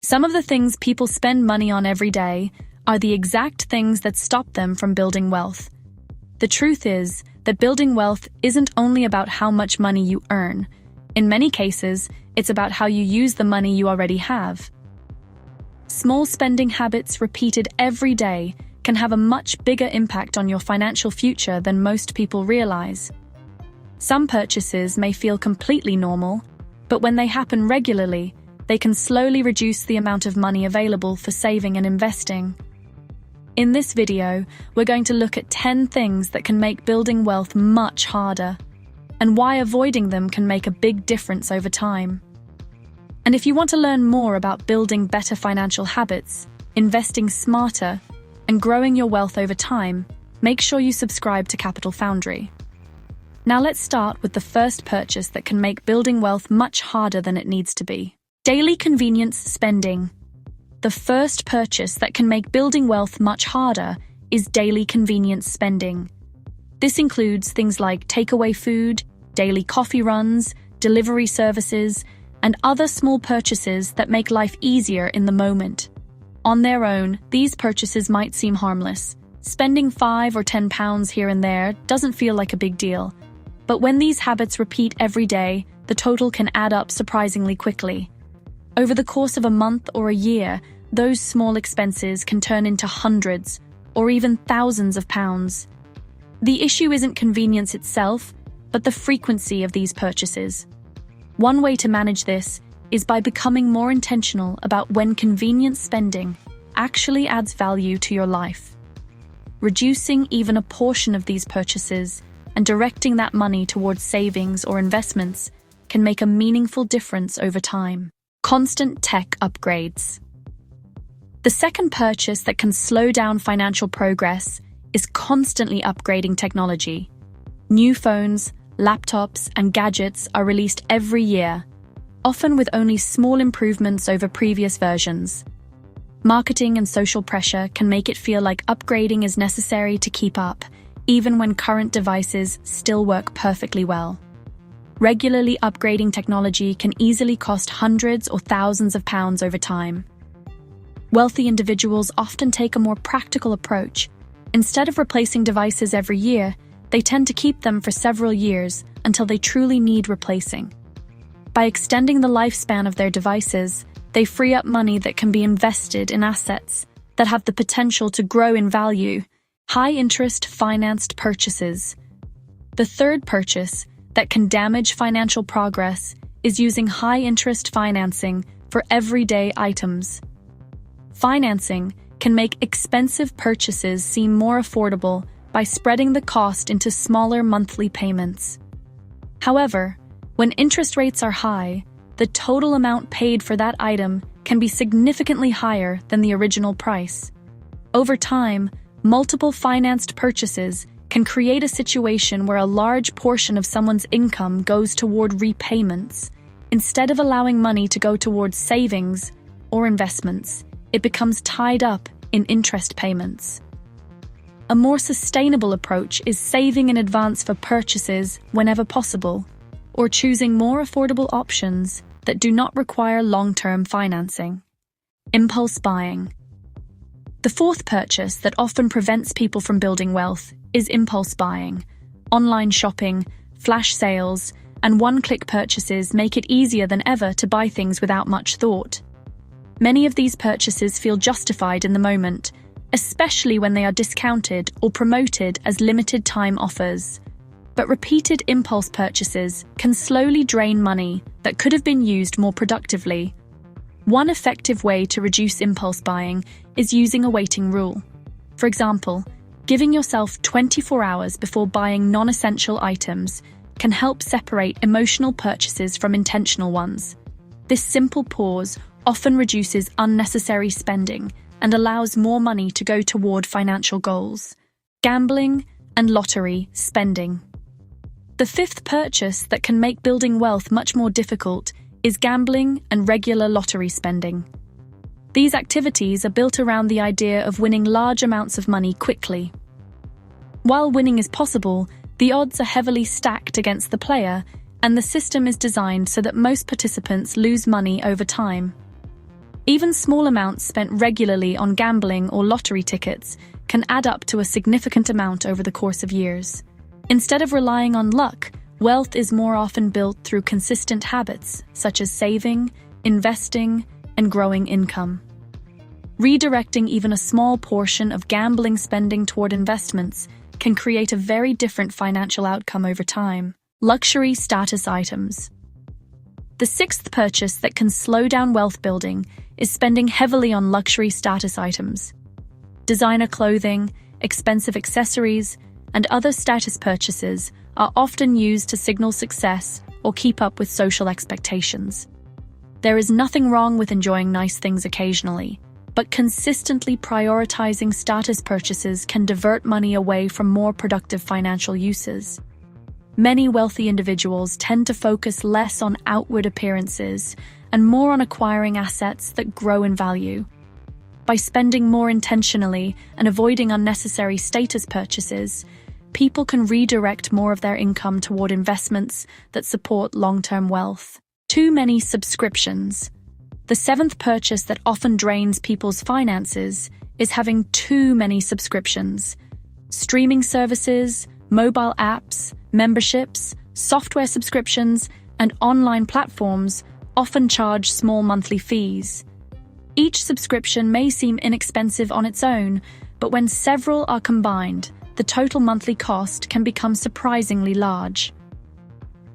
Some of the things people spend money on every day are the exact things that stop them from building wealth. The truth is that building wealth isn't only about how much money you earn. In many cases, it's about how you use the money you already have. Small spending habits repeated every day can have a much bigger impact on your financial future than most people realize. Some purchases may feel completely normal, but when they happen regularly, they can slowly reduce the amount of money available for saving and investing. In this video, we're going to look at 10 things that can make building wealth much harder, and why avoiding them can make a big difference over time. And if you want to learn more about building better financial habits, investing smarter, and growing your wealth over time, make sure you subscribe to Capital Foundry. Now let's start with the first purchase that can make building wealth much harder than it needs to be. Daily convenience spending. The first purchase that can make building wealth much harder is daily convenience spending. This includes things like takeaway food, daily coffee runs, delivery services, and other small purchases that make life easier in the moment. On their own, these purchases might seem harmless. Spending £5 or £10 here and there doesn't feel like a big deal. But when these habits repeat every day, the total can add up surprisingly quickly. Over the course of a month or a year, those small expenses can turn into hundreds or even thousands of pounds. The issue isn't convenience itself, but the frequency of these purchases. One way to manage this is by becoming more intentional about when convenience spending actually adds value to your life. Reducing even a portion of these purchases and directing that money towards savings or investments can make a meaningful difference over time. Constant tech upgrades. The second purchase that can slow down financial progress is constantly upgrading technology. New phones, laptops, and gadgets are released every year, often with only small improvements over previous versions. Marketing and social pressure can make it feel like upgrading is necessary to keep up, even when current devices still work perfectly well. Regularly upgrading technology can easily cost hundreds or thousands of pounds over time. Wealthy individuals often take a more practical approach. Instead of replacing devices every year, they tend to keep them for several years until they truly need replacing. By extending the lifespan of their devices, they free up money that can be invested in assets that have the potential to grow in value. High-interest financed purchases. The third purchase that can damage financial progress is using high-interest financing for everyday items. Financing can make expensive purchases seem more affordable by spreading the cost into smaller monthly payments. However, when interest rates are high, the total amount paid for that item can be significantly higher than the original price. Over time, multiple financed purchases can create a situation where a large portion of someone's income goes toward repayments. Instead of allowing money to go towards savings or investments, it becomes tied up in interest payments. A more sustainable approach is saving in advance for purchases whenever possible, or choosing more affordable options that do not require long-term financing. Impulse buying. The fourth purchase that often prevents people from building wealth is impulse buying. Online shopping, flash sales, and one-click purchases make it easier than ever to buy things without much thought. Many of these purchases feel justified in the moment, especially when they are discounted or promoted as limited-time offers. But repeated impulse purchases can slowly drain money that could have been used more productively. One effective way to reduce impulse buying is using a waiting rule. For example, giving yourself 24 hours before buying non-essential items can help separate emotional purchases from intentional ones. This simple pause often reduces unnecessary spending and allows more money to go toward financial goals. Gambling and lottery spending. The fifth purchase that can make building wealth much more difficult is gambling and regular lottery spending. These activities are built around the idea of winning large amounts of money quickly. While winning is possible, the odds are heavily stacked against the player, and the system is designed so that most participants lose money over time. Even small amounts spent regularly on gambling or lottery tickets can add up to a significant amount over the course of years. Instead of relying on luck, wealth is more often built through consistent habits, such as saving, investing, and growing income. Redirecting even a small portion of gambling spending toward investments can create a very different financial outcome over time. Luxury status items. The sixth purchase that can slow down wealth building is spending heavily on luxury status items. Designer clothing, expensive accessories, and other status purchases are often used to signal success or keep up with social expectations. There is nothing wrong with enjoying nice things occasionally, but consistently prioritizing status purchases can divert money away from more productive financial uses. Many wealthy individuals tend to focus less on outward appearances and more on acquiring assets that grow in value. By spending more intentionally and avoiding unnecessary status purchases, people can redirect more of their income toward investments that support long-term wealth. Too many subscriptions. The seventh purchase that often drains people's finances is having too many subscriptions. Streaming services, mobile apps, memberships, software subscriptions, and online platforms often charge small monthly fees. Each subscription may seem inexpensive on its own, but when several are combined, the total monthly cost can become surprisingly large.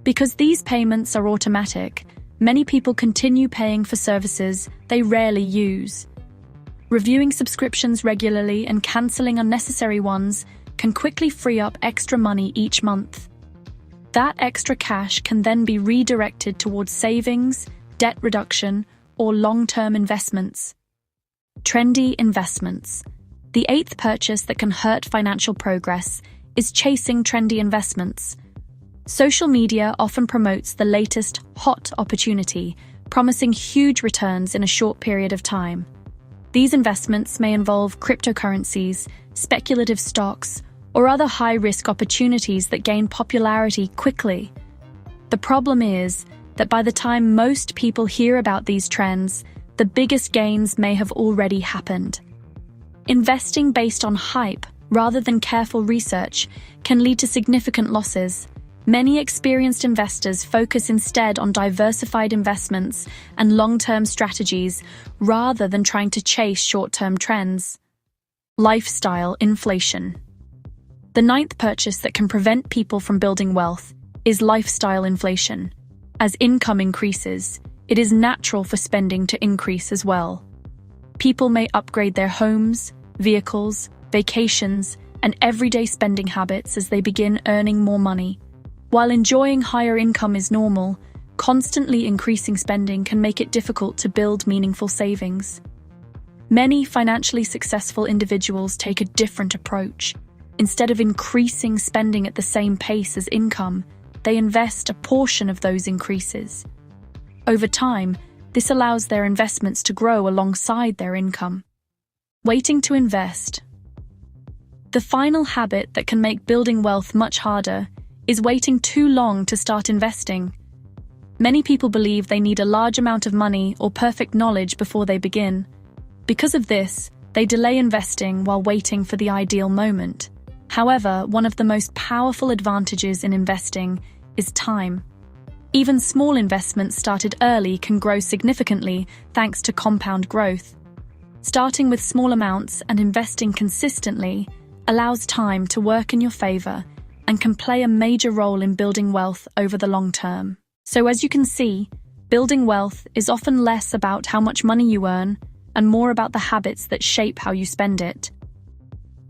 Because these payments are automatic, many people continue paying for services they rarely use. Reviewing subscriptions regularly and canceling unnecessary ones can quickly free up extra money each month. That extra cash can then be redirected towards savings, debt reduction, or long-term investments. Trendy investments. The eighth purchase that can hurt financial progress is chasing trendy investments. Social media often promotes the latest hot opportunity, promising huge returns in a short period of time. These investments may involve cryptocurrencies, speculative stocks, or other high-risk opportunities that gain popularity quickly. The problem is that by the time most people hear about these trends, the biggest gains may have already happened. Investing based on hype rather than careful research can lead to significant losses. Many experienced investors focus instead on diversified investments and long-term strategies rather than trying to chase short-term trends. Lifestyle inflation. The ninth purchase that can prevent people from building wealth is lifestyle inflation. As income increases, it is natural for spending to increase as well. People may upgrade their homes, vehicles, vacations, and everyday spending habits as they begin earning more money. While enjoying higher income is normal, constantly increasing spending can make it difficult to build meaningful savings. Many financially successful individuals take a different approach. Instead of increasing spending at the same pace as income, they invest a portion of those increases. Over time, this allows their investments to grow alongside their income. Waiting to invest. The final habit that can make building wealth much harder is waiting too long to start investing. Many people believe they need a large amount of money or perfect knowledge before they begin. Because of this, they delay investing while waiting for the ideal moment. However, one of the most powerful advantages in investing is time. Even small investments started early can grow significantly thanks to compound growth. Starting with small amounts and investing consistently allows time to work in your favor and can play a major role in building wealth over the long term. So as you can see, building wealth is often less about how much money you earn and more about the habits that shape how you spend it.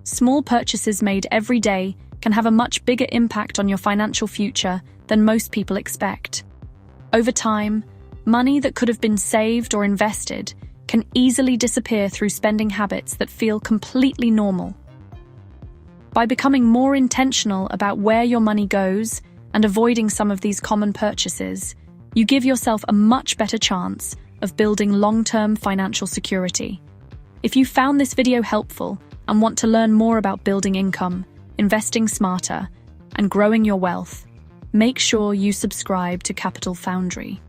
Small purchases made every day can have a much bigger impact on your financial future than most people expect. Over time, money that could have been saved or invested can easily disappear through spending habits that feel completely normal. By becoming more intentional about where your money goes and avoiding some of these common purchases, you give yourself a much better chance of building long-term financial security. If you found this video helpful and want to learn more about building income, investing smarter, and growing your wealth, make sure you subscribe to Capital Foundry.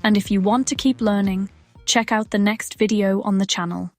And if you want to keep learning, Check out the next video on the channel.